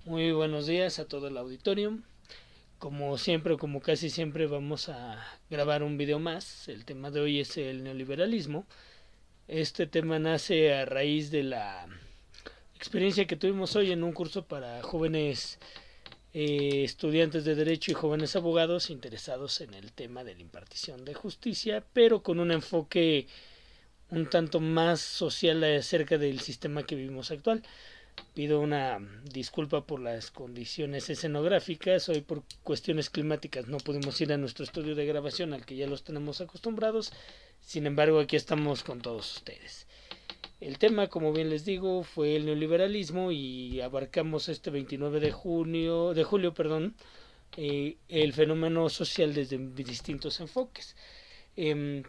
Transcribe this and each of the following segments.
Muy buenos días a todo el auditorio. Como siempre, como casi siempre, vamos a grabar un video más. El tema de hoy es el neoliberalismo. Este tema nace a raíz de la experiencia que tuvimos hoy en un curso para jóvenes estudiantes de Derecho y jóvenes abogados interesados en el tema de la impartición de justicia, pero con un enfoque un tanto más social acerca del sistema que vivimos actual. Pido una disculpa por las condiciones escenográficas. Hoy por cuestiones climáticas no pudimos ir a nuestro estudio de grabación al que ya los tenemos acostumbrados. Sin embargo, aquí estamos con todos ustedes. El tema, como bien les digo, fue el neoliberalismo y abarcamos este 29 de julio, el fenómeno social desde distintos enfoques.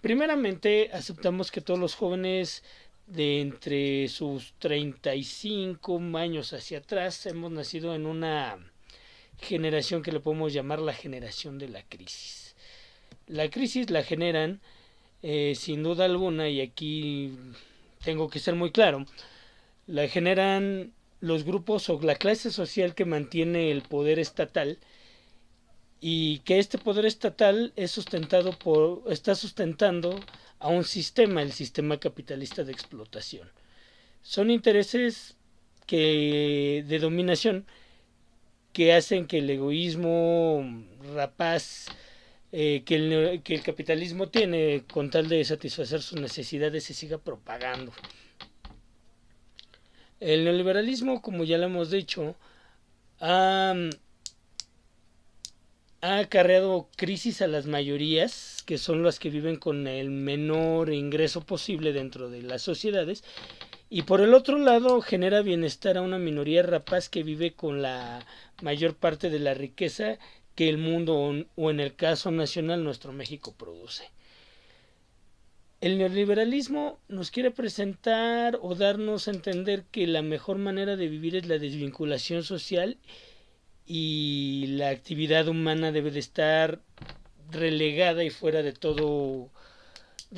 Primeramente, aceptamos que todos los jóvenes de entre sus 35 años hacia atrás hemos nacido en una generación que le podemos llamar la generación de la crisis. La crisis la generan, sin duda alguna, y aquí tengo que ser muy claro, la generan los grupos o la clase social que mantiene el poder estatal, y que este poder estatal está sustentando a un sistema, el sistema capitalista de explotación. Son intereses de dominación que hacen que el egoísmo rapaz que el capitalismo tiene con tal de satisfacer sus necesidades se siga propagando. El neoliberalismo, como ya lo hemos dicho, ha acarreado crisis a las mayorías, que son las que viven con el menor ingreso posible dentro de las sociedades, y por el otro lado genera bienestar a una minoría rapaz que vive con la mayor parte de la riqueza que el mundo o en el caso nacional nuestro México produce. El neoliberalismo nos quiere presentar o darnos a entender que la mejor manera de vivir es la desvinculación social y la actividad humana debe de estar relegada y fuera de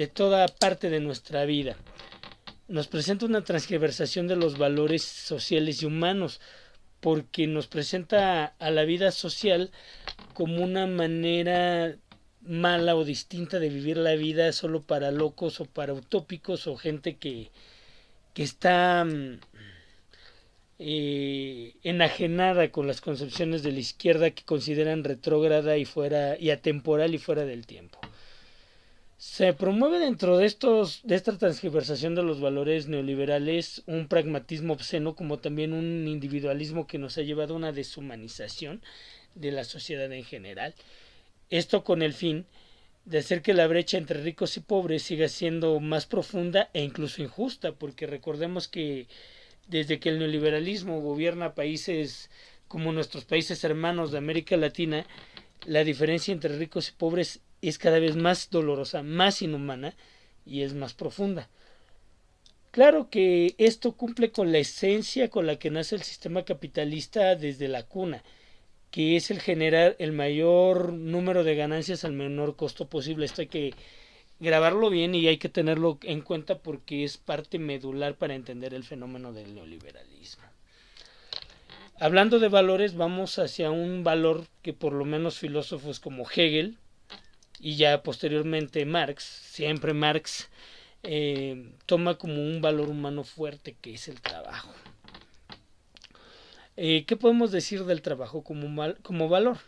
toda parte de nuestra vida. Nos presenta una transgiversación de los valores sociales y humanos, porque nos presenta a la vida social como una manera mala o distinta de vivir la vida solo para locos o para utópicos o gente que está enajenada con las concepciones de la izquierda que consideran retrógrada y atemporal y fuera del tiempo. Se promueve dentro de esta transgiversación de los valores neoliberales un pragmatismo obsceno, como también un individualismo que nos ha llevado a una deshumanización de la sociedad en general. Esto con el fin de hacer que la brecha entre ricos y pobres siga siendo más profunda e incluso injusta, porque recordemos que desde que el neoliberalismo gobierna países como nuestros países hermanos de América Latina, la diferencia entre ricos y pobres es cada vez más dolorosa, más inhumana y es más profunda. Claro que esto cumple con la esencia con la que nace el sistema capitalista desde la cuna, que es el generar el mayor número de ganancias al menor costo posible. Esto hay que grabarlo bien y hay que tenerlo en cuenta porque es parte medular para entender el fenómeno del neoliberalismo. Hablando de valores, vamos hacia un valor que por lo menos filósofos como Hegel y ya posteriormente Marx, siempre Marx, toma como un valor humano fuerte, que es el trabajo. ¿Qué podemos decir del trabajo como valor?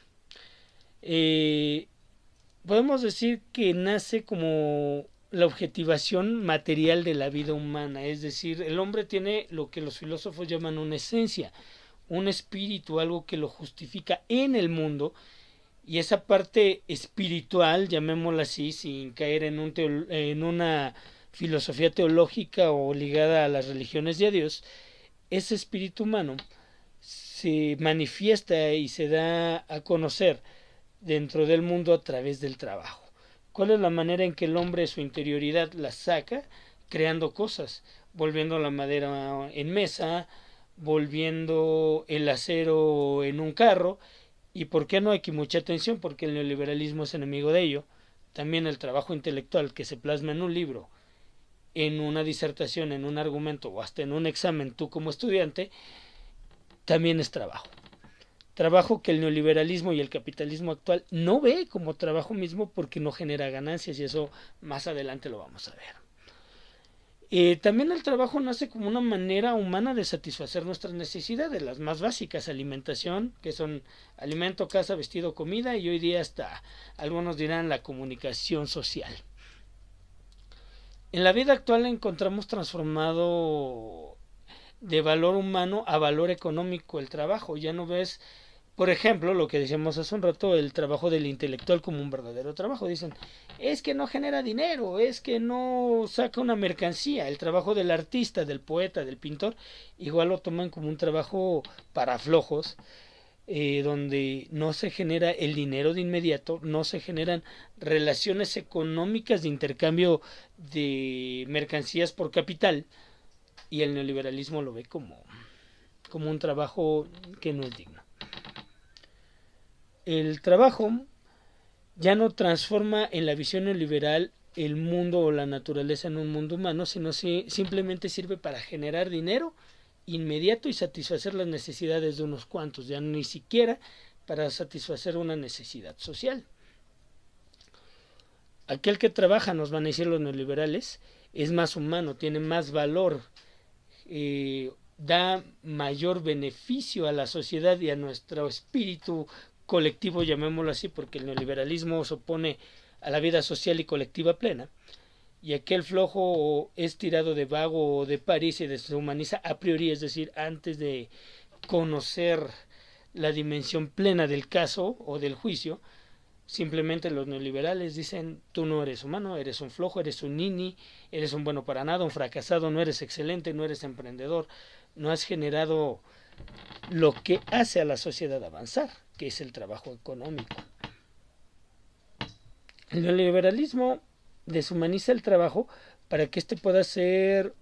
Podemos decir que nace como la objetivación material de la vida humana, es decir, el hombre tiene lo que los filósofos llaman una esencia, un espíritu, algo que lo justifica en el mundo, y esa parte espiritual, llamémosla así, sin caer en una filosofía teológica o ligada a las religiones y a Dios, ese espíritu humano se manifiesta y se da a conocer dentro del mundo a través del trabajo. ¿Cuál es la manera en que el hombre su interioridad la saca? Creando cosas, volviendo la madera en mesa, volviendo el acero en un carro. ¿Y por qué no? Aquí mucha atención, porque el neoliberalismo es enemigo de ello. También el trabajo intelectual que se plasma en un libro, en una disertación, en un argumento o hasta en un examen tú como estudiante, también es trabajo. trabajo que el neoliberalismo y el capitalismo actual no ve como trabajo mismo porque no genera ganancias, y eso más adelante lo vamos a ver. También el trabajo nace como una manera humana de satisfacer nuestras necesidades, las más básicas: alimentación, que son alimento, casa, vestido, comida, y hoy día hasta algunos dirán la comunicación social. En la vida actual encontramos transformado de valor humano a valor económico el trabajo. Ya no ves, por ejemplo, lo que decíamos hace un rato, el trabajo del intelectual como un verdadero trabajo. Dicen, es que no genera dinero, es que no saca una mercancía. El trabajo del artista, del poeta, del pintor, igual lo toman como un trabajo para flojos, donde no se genera el dinero de inmediato, no se generan relaciones económicas de intercambio de mercancías por capital, y el neoliberalismo lo ve como un trabajo que no es digno. El trabajo ya no transforma en la visión neoliberal el mundo o la naturaleza en un mundo humano, sino simplemente sirve para generar dinero inmediato y satisfacer las necesidades de unos cuantos, ya ni siquiera para satisfacer una necesidad social. Aquel que trabaja, nos van a decir los neoliberales, es más humano, tiene más valor, da mayor beneficio a la sociedad y a nuestro espíritu colectivo, llamémoslo así, porque el neoliberalismo se opone a la vida social y colectiva plena, y aquel flojo es tirado de vago o de París y deshumaniza a priori, es decir, antes de conocer la dimensión plena del caso o del juicio. Simplemente los neoliberales dicen, tú no eres humano, eres un flojo, eres un nini, eres un bueno para nada, un fracasado, no eres excelente, no eres emprendedor, no has generado lo que hace a la sociedad avanzar, que es el trabajo económico. El neoliberalismo deshumaniza el trabajo para que éste pueda ser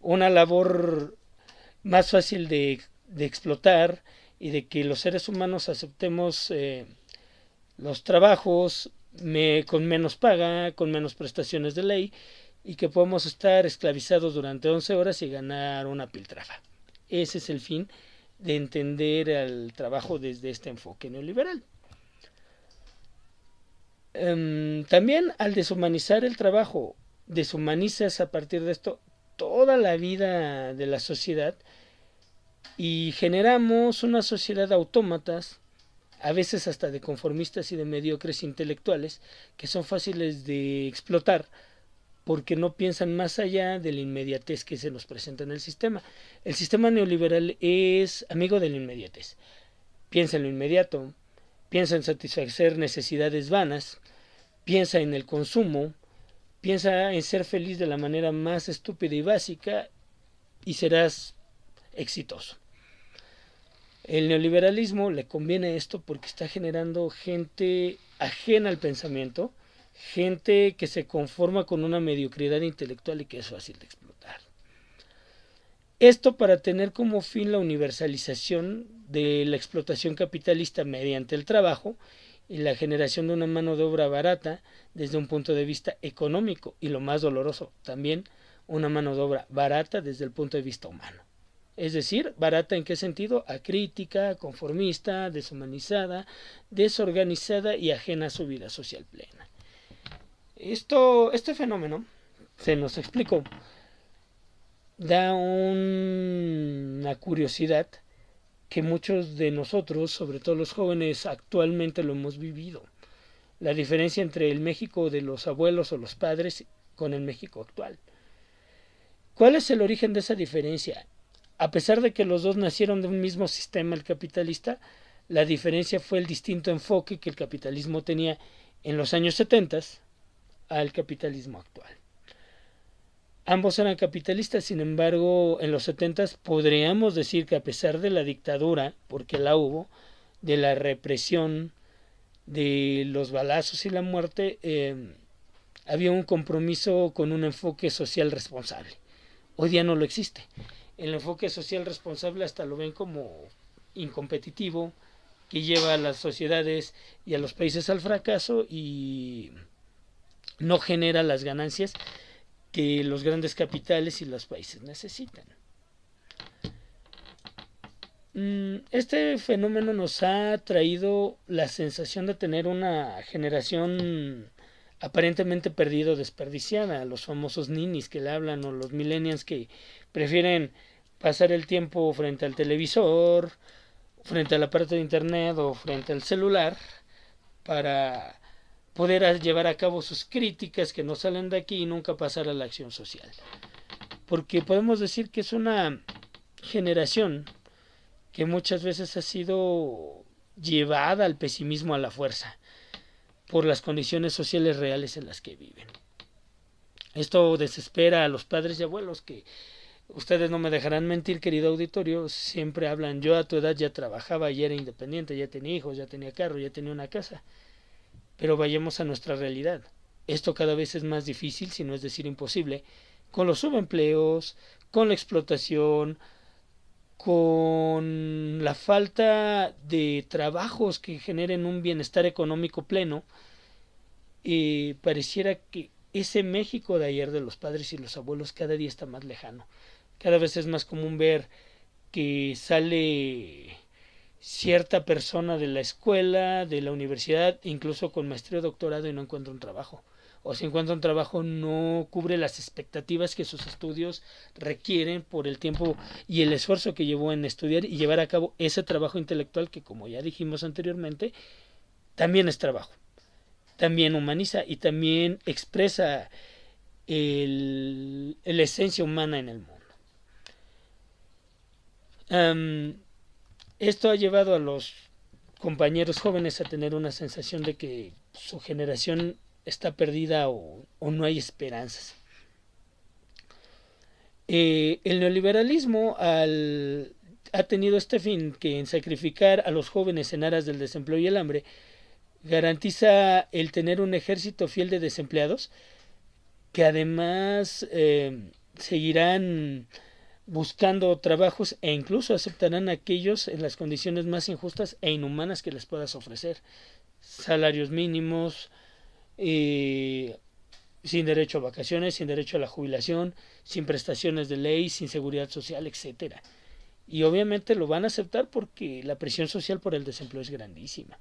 una labor más fácil de explotar, y de que los seres humanos aceptemos los trabajos con menos paga, con menos prestaciones de ley, y que podamos estar esclavizados durante 11 horas y ganar una piltrafa. Ese es el fin de entender al trabajo desde este enfoque neoliberal. También al deshumanizar el trabajo, deshumanizas a partir de esto toda la vida de la sociedad, y generamos una sociedad de autómatas, a veces hasta de conformistas y de mediocres intelectuales, que son fáciles de explotar porque no piensan más allá de la inmediatez que se nos presenta en el sistema. El sistema neoliberal es amigo de la inmediatez. Piensa en lo inmediato, piensa en satisfacer necesidades vanas, piensa en el consumo, piensa en ser feliz de la manera más estúpida y básica, y serás exitoso. El neoliberalismo le conviene esto porque está generando gente ajena al pensamiento, gente que se conforma con una mediocridad intelectual y que es fácil de explotar. Esto para tener como fin la universalización de la explotación capitalista mediante el trabajo y la generación de una mano de obra barata desde un punto de vista económico, y lo más doloroso, también una mano de obra barata desde el punto de vista humano. Es decir, barata en qué sentido: acrítica, conformista, deshumanizada, desorganizada y ajena a su vida social plena. Este fenómeno, se nos explicó, da una curiosidad que muchos de nosotros, sobre todo los jóvenes, actualmente lo hemos vivido. La diferencia entre el México de los abuelos o los padres con el México actual. ¿Cuál es el origen de esa diferencia? A pesar de que los dos nacieron de un mismo sistema, el capitalista, la diferencia fue el distinto enfoque que el capitalismo tenía en los años 70 al capitalismo actual. Ambos eran capitalistas, sin embargo, en los 70 podríamos decir que a pesar de la dictadura, porque la hubo, de la represión, de los balazos y la muerte, había un compromiso con un enfoque social responsable. Hoy día no lo existe. El enfoque social responsable hasta lo ven como incompetitivo, que lleva a las sociedades y a los países al fracaso y no genera las ganancias que los grandes capitales y los países necesitan. Este fenómeno nos ha traído la sensación de tener una generación aparentemente perdida o desperdiciada, los famosos ninis que le hablan o los millennials que prefieren pasar el tiempo frente al televisor, frente al aparato de internet o frente al celular para poder llevar a cabo sus críticas que no salen de aquí y nunca pasar a la acción social. Porque podemos decir que es una generación que muchas veces ha sido llevada al pesimismo a la fuerza por las condiciones sociales reales en las que viven. Esto desespera a los padres y abuelos que, ustedes no me dejarán mentir, querido auditorio, siempre hablan: yo a tu edad ya trabajaba, ya era independiente, ya tenía hijos, ya tenía carro, ya tenía una casa. Pero vayamos a nuestra realidad. Esto cada vez es más difícil, si no es decir imposible, con los subempleos, con la explotación, con la falta de trabajos que generen un bienestar económico pleno. Pareciera que ese México de ayer de los padres y los abuelos cada día está más lejano. Cada vez es más común ver que sale cierta persona de la escuela, de la universidad, incluso con maestría o doctorado, y no encuentra un trabajo. O si encuentra un trabajo, no cubre las expectativas que sus estudios requieren por el tiempo y el esfuerzo que llevó en estudiar y llevar a cabo ese trabajo intelectual que, como ya dijimos anteriormente, también es trabajo. También humaniza y también expresa la esencia humana en el mundo. Esto ha llevado a los compañeros jóvenes a tener una sensación de que su generación está perdida o no hay esperanzas. El neoliberalismo ha tenido este fin, que en sacrificar a los jóvenes en aras del desempleo y el hambre, garantiza el tener un ejército fiel de desempleados que además seguirán buscando trabajos e incluso aceptarán aquellos en las condiciones más injustas e inhumanas que les puedas ofrecer. Salarios mínimos, sin derecho a vacaciones, sin derecho a la jubilación, sin prestaciones de ley, sin seguridad social, etcétera. Y obviamente lo van a aceptar porque la presión social por el desempleo es grandísima.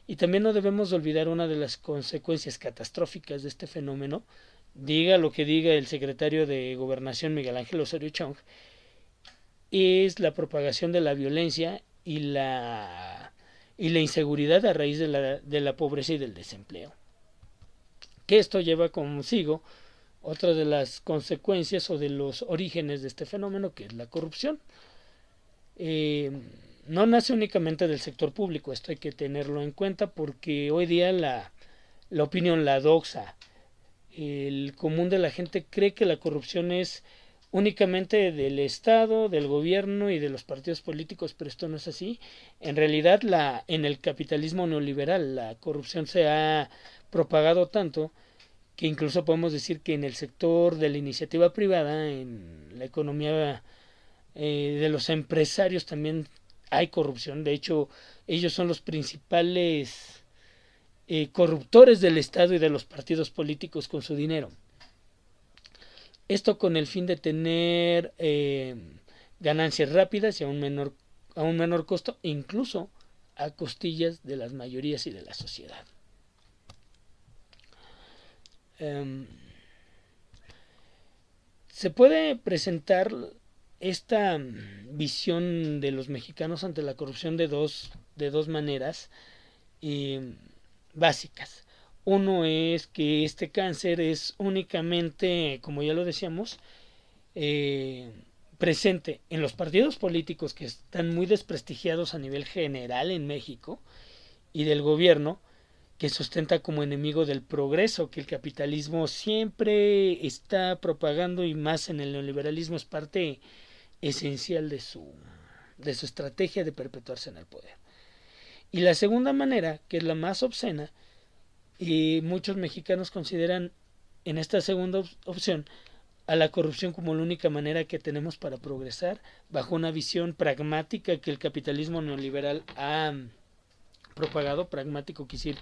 Y también no debemos olvidar una de las consecuencias catastróficas de este fenómeno, diga lo que diga el secretario de Gobernación Miguel Ángel Osorio Chong, es la propagación de la violencia y la inseguridad a raíz de la pobreza y del desempleo. Que esto lleva consigo otra de las consecuencias o de los orígenes de este fenómeno, que es la corrupción. No nace únicamente del sector público, esto hay que tenerlo en cuenta porque hoy día la opinión, la doxa, el común de la gente cree que la corrupción es únicamente del Estado, del gobierno y de los partidos políticos, pero esto no es así. En realidad, en el capitalismo neoliberal, la corrupción se ha propagado tanto que incluso podemos decir que en el sector de la iniciativa privada, en la economía de los empresarios también hay corrupción. De hecho, ellos son los principales corruptores del Estado y de los partidos políticos con su dinero. Esto con el fin de tener ganancias rápidas y a un menor costo, incluso a costillas de las mayorías y de la sociedad. Se puede presentar esta visión de los mexicanos ante la corrupción de dos maneras básicas. Uno es que este cáncer es únicamente, como ya lo decíamos, presente en los partidos políticos que están muy desprestigiados a nivel general en México y del gobierno, que sustenta como enemigo del progreso que el capitalismo siempre está propagando, y más en el neoliberalismo es parte esencial de su estrategia de perpetuarse en el poder. Y la segunda manera, que es la más obscena, y muchos mexicanos consideran en esta segunda opción a la corrupción como la única manera que tenemos para progresar, bajo una visión pragmática que el capitalismo neoliberal ha propagado. Pragmático quiere decir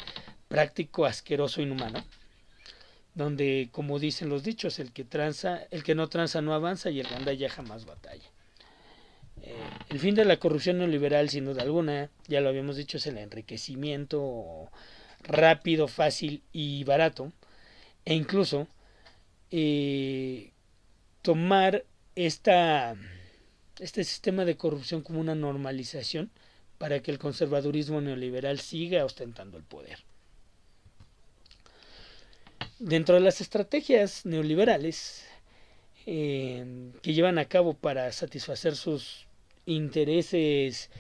práctico, asqueroso, inhumano, donde, como dicen los dichos, el que no tranza no avanza y el gandalla jamás batalla. El fin de la corrupción neoliberal, sin duda alguna, ya lo habíamos dicho, es el enriquecimiento rápido, fácil y barato, e incluso tomar este sistema de corrupción como una normalización para que el conservadurismo neoliberal siga ostentando el poder. Dentro de las estrategias neoliberales que llevan a cabo para satisfacer sus intereses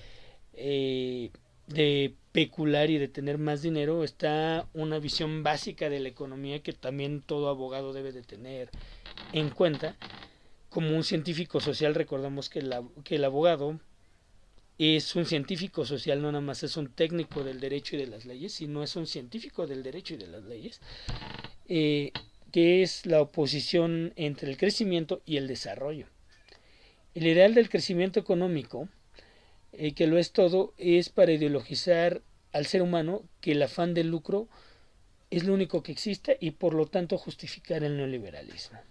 de pecular y de tener más dinero, está una visión básica de la economía que también todo abogado debe de tener en cuenta. Como un científico social, recordamos que el abogado es un científico social, no nada más es un técnico del derecho y de las leyes, sino es un científico del derecho y de las leyes, que es la oposición entre el crecimiento y el desarrollo. El ideal del crecimiento económico, que lo es todo, es para ideologizar al ser humano que el afán de lucro es lo único que existe y por lo tanto justificar el neoliberalismo.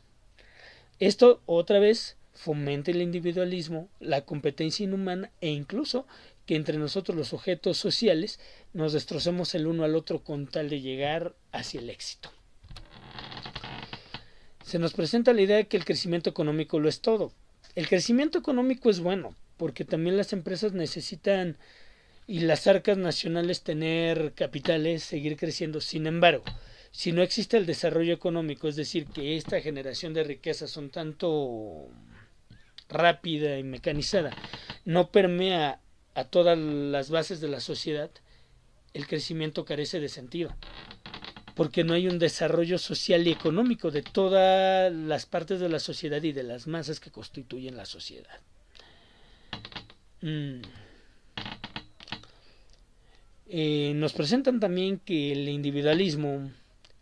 Esto otra vez fomenta el individualismo, la competencia inhumana e incluso que entre nosotros los sujetos sociales nos destrocemos el uno al otro con tal de llegar hacia el éxito. Se nos presenta la idea de que el crecimiento económico lo es todo. El crecimiento económico es bueno, porque también las empresas necesitan y las arcas nacionales tener capitales, seguir creciendo. Sin embargo, si no existe el desarrollo económico, es decir, que esta generación de riquezas son tanto rápida y mecanizada, no permea a todas las bases de la sociedad, el crecimiento carece de sentido, porque no hay un desarrollo social y económico de todas las partes de la sociedad y de las masas que constituyen la sociedad. Nos presentan también que el individualismo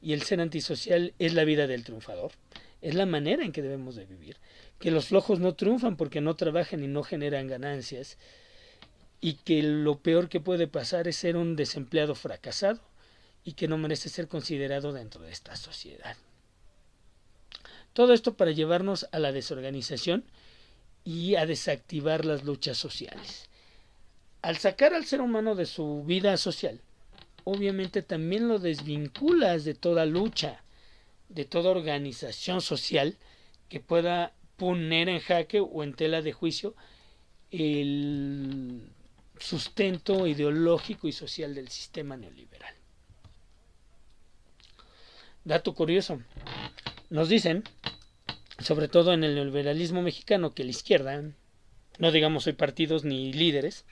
y el ser antisocial es la vida del triunfador, es la manera en que debemos de vivir, que los flojos no triunfan porque no trabajan y no generan ganancias, y que lo peor que puede pasar es ser un desempleado fracasado y que no merece ser considerado dentro de esta sociedad. Todo esto para llevarnos a la desorganización y a desactivar las luchas sociales. Al sacar al ser humano de su vida social, obviamente también lo desvinculas de toda lucha, de toda organización social que pueda poner en jaque o en tela de juicio el sustento ideológico y social del sistema neoliberal. Dato curioso, nos dicen, sobre todo en el neoliberalismo mexicano, que la izquierda, no digamos hoy partidos ni líderes,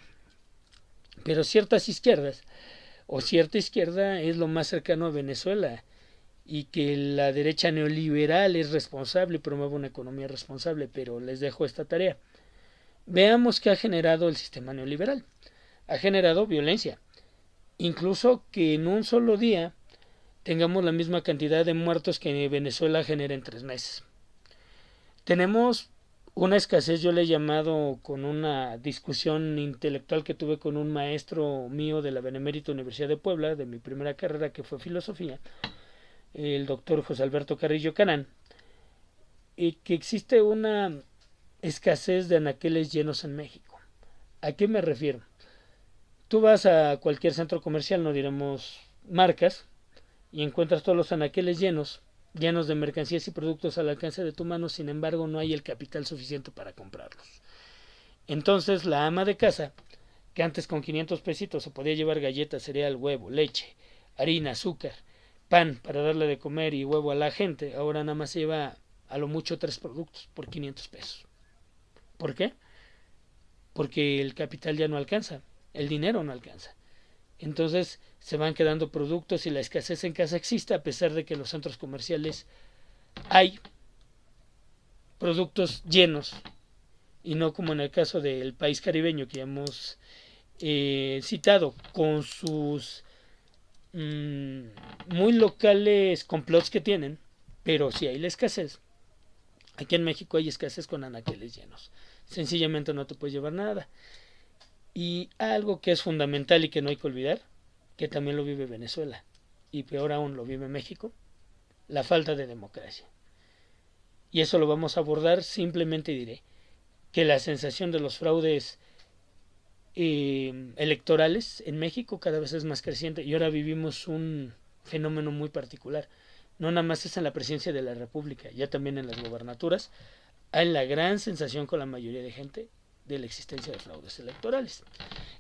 pero ciertas izquierdas o cierta izquierda es lo más cercano a Venezuela, y que la derecha neoliberal es responsable y promueve una economía responsable, pero les dejo esta tarea. Veamos qué ha generado el sistema neoliberal. Ha generado violencia, incluso que en un solo día tengamos la misma cantidad de muertos que Venezuela genera en 3 meses. Tenemos una escasez, yo le he llamado, con una discusión intelectual que tuve con un maestro mío de la Benemérita Universidad de Puebla, de mi primera carrera, que fue filosofía, el doctor José Alberto Carrillo Canán, que existe una escasez de anaqueles llenos en México. ¿A qué me refiero? Tú vas a cualquier centro comercial, no diremos marcas, y encuentras todos los anaqueles llenos de mercancías y productos al alcance de tu mano, sin embargo no hay el capital suficiente para comprarlos. Entonces la ama de casa, que antes con 500 pesitos se podía llevar galletas, cereal, huevo, leche, harina, azúcar, pan para darle de comer y huevo a la gente, ahora nada más se lleva a lo mucho 3 productos por 500 pesos. ¿Por qué? Porque el capital ya no alcanza, el dinero no alcanza. Entonces se van quedando productos y la escasez en casa existe, a pesar de que en los centros comerciales hay productos llenos, y no como en el caso del país caribeño que ya hemos citado, con sus muy locales complots que tienen, pero si hay la escasez. Aquí en México hay escasez con anaqueles llenos, sencillamente no te puedes llevar nada. Y algo que es fundamental y que no hay que olvidar, que también lo vive Venezuela y peor aún lo vive México, la falta de democracia. Y eso lo vamos a abordar, simplemente diré que la sensación de los fraudes electorales en México cada vez es más creciente y ahora vivimos un fenómeno muy particular. No nada más es en la presidencia de la República, ya también en las gobernaturas hay la gran sensación con la mayoría de gente de la existencia de fraudes electorales.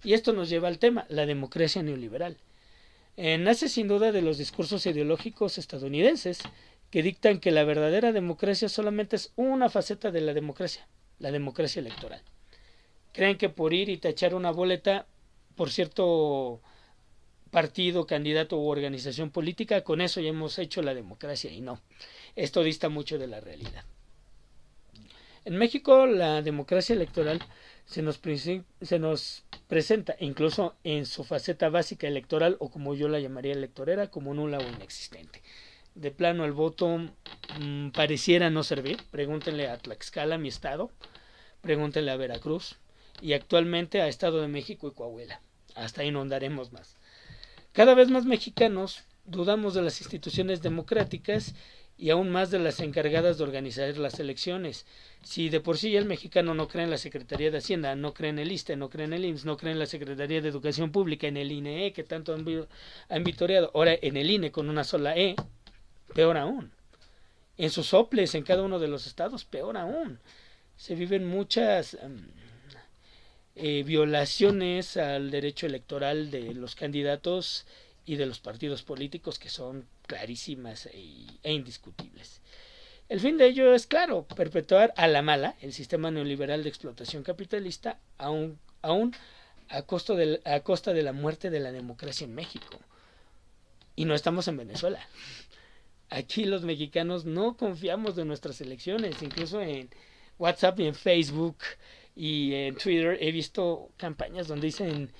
Y esto nos lleva al tema, la democracia neoliberal. Nace sin duda de los discursos ideológicos estadounidenses que dictan que la verdadera democracia solamente es una faceta de la democracia electoral. Creen que por ir y tachar una boleta por cierto partido, candidato u organización política, con eso ya hemos hecho la democracia y no. Esto dista mucho de la realidad. En México la democracia electoral se nos presenta, incluso en su faceta básica electoral, o como yo la llamaría electorera, como nula o inexistente. De plano el voto pareciera no servir. Pregúntenle a Tlaxcala, mi estado, pregúntenle a Veracruz y actualmente a Estado de México y Coahuila. Hasta ahí no andaremos más. Cada vez más mexicanos dudamos de las instituciones democráticas y aún más de las encargadas de organizar las elecciones. Si de por sí el mexicano no cree en la Secretaría de Hacienda, no cree en el ISSSTE, no cree en el IMSS, no cree en la Secretaría de Educación Pública, en el INE, que tanto han vitoreado, ahora en el INE con una sola E, peor aún. En sus soples, en cada uno de los estados, peor aún. Se viven muchas violaciones al derecho electoral de los candidatos y de los partidos políticos que son clarísimas e indiscutibles. El fin de ello es claro, perpetuar a la mala el sistema neoliberal de explotación capitalista aún a costa de la muerte de la democracia en México. Y no estamos en Venezuela. Aquí los mexicanos no confiamos de nuestras elecciones, incluso en WhatsApp y en Facebook y en Twitter he visto campañas donde dicen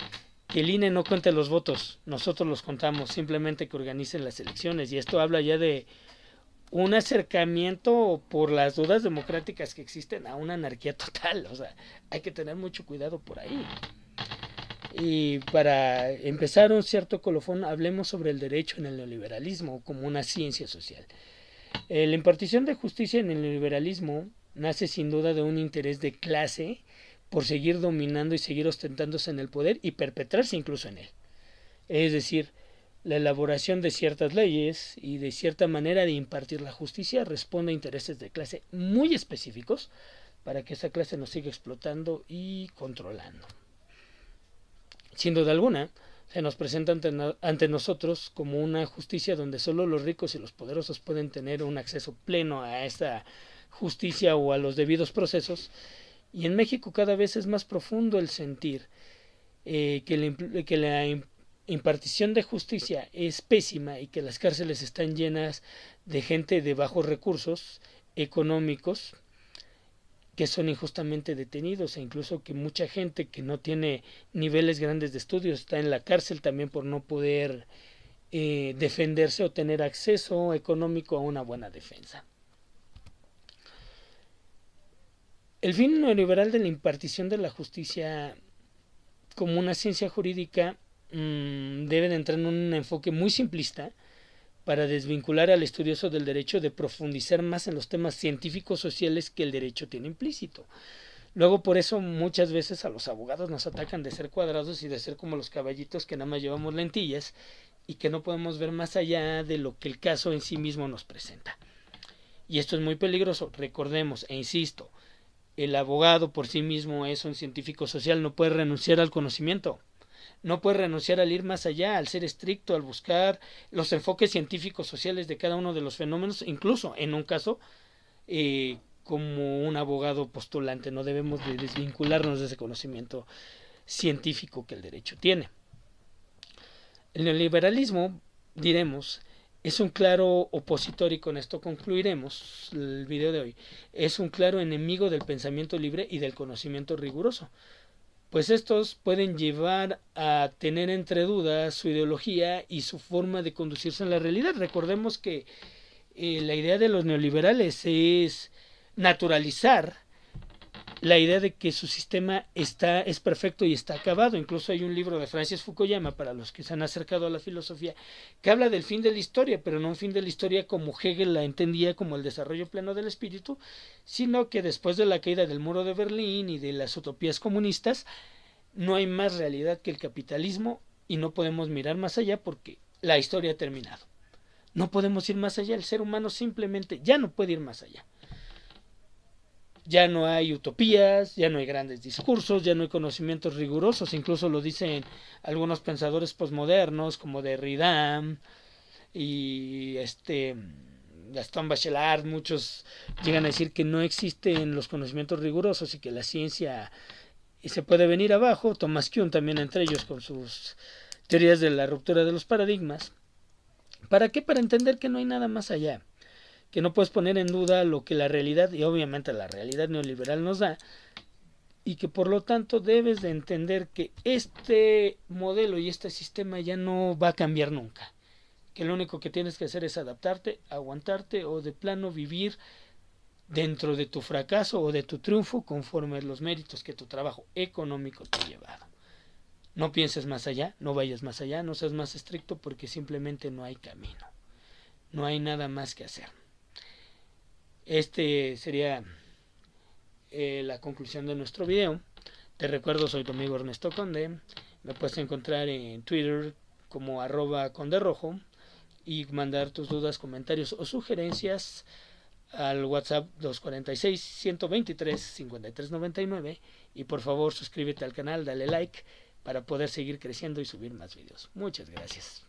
que el INE no cuente los votos, nosotros los contamos, simplemente que organicen las elecciones. Y esto habla ya de un acercamiento por las dudas democráticas que existen a una anarquía total. O sea, hay que tener mucho cuidado por ahí. Y para empezar un cierto colofón, hablemos sobre el derecho en el neoliberalismo como una ciencia social. La impartición de justicia en el neoliberalismo nace sin duda de un interés de clase por seguir dominando y seguir ostentándose en el poder y perpetrarse incluso en él. Es decir, la elaboración de ciertas leyes y de cierta manera de impartir la justicia responde a intereses de clase muy específicos para que esa clase nos siga explotando y controlando. Sin duda alguna, se nos presenta ante nosotros como una justicia donde solo los ricos y los poderosos pueden tener un acceso pleno a esta justicia o a los debidos procesos. Y en México cada vez es más profundo el sentir que la impartición de justicia es pésima y que las cárceles están llenas de gente de bajos recursos económicos que son injustamente detenidos e incluso que mucha gente que no tiene niveles grandes de estudios está en la cárcel también por no poder defenderse o tener acceso económico a una buena defensa. El fin neoliberal de la impartición de la justicia como una ciencia jurídica debe de entrar en un enfoque muy simplista para desvincular al estudioso del derecho de profundizar más en los temas científicos sociales que el derecho tiene implícito. Luego por eso muchas veces a los abogados nos atacan de ser cuadrados y de ser como los caballitos que nada más llevamos lentillas y que no podemos ver más allá de lo que el caso en sí mismo nos presenta. Y esto es muy peligroso, recordemos e insisto, el abogado por sí mismo es un científico social, no puede renunciar al conocimiento, no puede renunciar al ir más allá, al ser estricto, al buscar los enfoques científicos sociales de cada uno de los fenómenos, incluso en un caso como un abogado postulante, no debemos de desvincularnos de ese conocimiento científico que el derecho tiene. El neoliberalismo, diremos, es un claro opositor, y con esto concluiremos el video de hoy, es un claro enemigo del pensamiento libre y del conocimiento riguroso, pues estos pueden llevar a tener entre dudas su ideología y su forma de conducirse en la realidad. Recordemos que la idea de los neoliberales es naturalizar la idea de que su sistema es perfecto y está acabado. Incluso hay un libro de Francis Fukuyama, para los que se han acercado a la filosofía, que habla del fin de la historia, pero no un fin de la historia como Hegel la entendía, como el desarrollo pleno del espíritu, sino que después de la caída del muro de Berlín y de las utopías comunistas, No hay más realidad que el capitalismo y no podemos mirar más allá porque la historia ha terminado. No podemos ir más allá, el ser humano simplemente ya no puede ir más allá. Ya no hay utopías, ya no hay grandes discursos, ya no hay conocimientos rigurosos, incluso lo dicen algunos pensadores posmodernos como Derrida y Gastón Bachelard. Muchos llegan a decir que no existen los conocimientos rigurosos y que la ciencia se puede venir abajo. Thomas Kuhn también entre ellos con sus teorías de la ruptura de los paradigmas. ¿Para qué? Para entender que no hay nada más allá, que no puedes poner en duda lo que la realidad, y obviamente la realidad neoliberal nos da, y que por lo tanto debes de entender que este modelo y este sistema ya no va a cambiar nunca, que lo único que tienes que hacer es adaptarte, aguantarte o de plano vivir dentro de tu fracaso o de tu triunfo conforme a los méritos que tu trabajo económico te ha llevado. No pienses más allá, no vayas más allá, no seas más estricto porque simplemente no hay camino, no hay nada más que hacer. Este sería la conclusión de nuestro video. Te recuerdo, soy tu amigo Ernesto Conde. Me puedes encontrar en Twitter como @conderrojo y mandar tus dudas, comentarios o sugerencias al WhatsApp 246-123-5399 y por favor suscríbete al canal, dale like para poder seguir creciendo y subir más videos. Muchas gracias.